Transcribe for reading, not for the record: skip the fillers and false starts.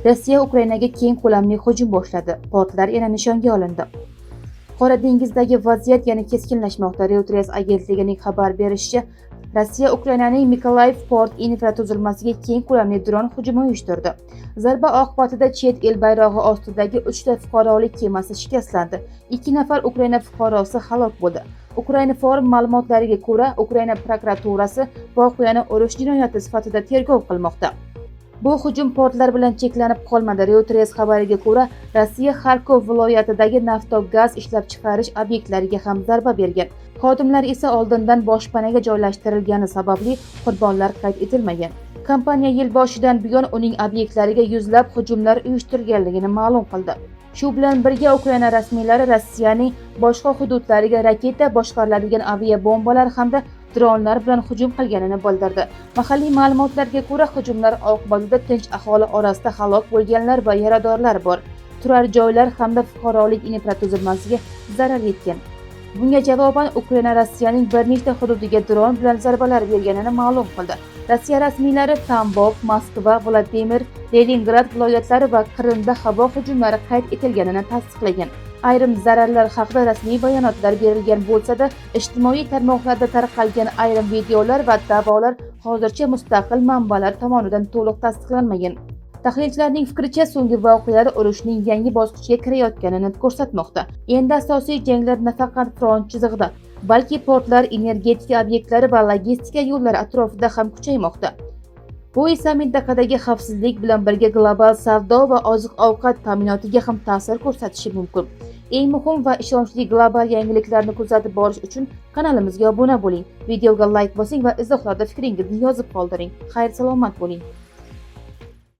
Rossiya Ukrainaga keng ko'lamli hujum boshladi. Portlar yana nishonga olindi. Qora dengizdagi vaziyat yana keskinlashmoqda. Reuters agentligining xabar berishicha, Rossiya Ukrainaning Mykolaiv port infratuzilmasiga keng ko'lamli dron hujumi uyushtirdi. Zarba oqibatida chet el bayrog'i ostidagi 3 ta fuqarolik kemasi shikastlandi. 2 nafar Ukraina fuqarosi halok bo'ldi. Ukraina forum ma'lumotlariga ko'ra, Ukraina prokuraturasi voqeani urush jinoyati sifatida tergov qilmoqda. Bu hujum portlar bilan cheklanib qolmadi. Reuters xabariga ko'ra, Rossiya Xarkov viloyatidagi nafto-gaz ishlab chiqarish obyektlariga ham zarba bergan. Xodimlar esa oldindan boshpanaga joylashtirilgani sababli qurbonlar qayd etilmagan. Kompaniya yil boshidan buyon uning obyektlariga yuzlab hujumlar uyushtirganligini ma'lum qildi. Shu bilan birga Ukraina rasmiylari Rossiyaning boshqa hududlariga raketa boshqariladigan aviabombalar hamda dronlar bilan hujum qilganini bildirdi. Mahalliy ma'lumotlarga ko'ra, hujumlar oqibatida tinch aholi orasida halok bo'lganlar va yaradorlar bor. Turar joylar hamda fuqarolik infratuzilmasiga zarar yetgan. Bunga javoban Ukraina Rossiyaning bir nechta hududiga dron bilan zarbalar berganini ma'lum qildi. Rossiya rasmiylari Tambov, Moskva, Vladimir, Leningrad viloyatlari va Qrimda havo hujumlari qayd etilganini tasdiqlagan. Ayrim zararlar haqida rasmiy bayonotlar berilgan bo'lsa-da, ijtimoiy tarmoqlarda tarqalgan ayrim videolar va da'volar hozircha mustaqil manbalar tomonidan to'liq tasdiqlanmagan. Tahlilchilarning fikricha, so'nggi voqealar urushning yangi bosqichiga kirayotganini ko'rsatmoqda. Endi asosiy janglar nafaqat front chizig'ida, balki portlar, energetika obyektlari va logistika yo'llari atrofida ham kuchaymoqda. Bu esa mintaqadagi xavfsizlik bilan birga global savdo va oziq-ovqat ta'minotiga ham ta'sir ko'rsatishi mumkin. Eng muhim va ishonchli global yangiliklarni kuzatib borish uchun kanalimizga obuna bo'ling. Videoga like bosing va izohlarda fikringizni yozib qoldiring. Xayr-salomat bo'ling.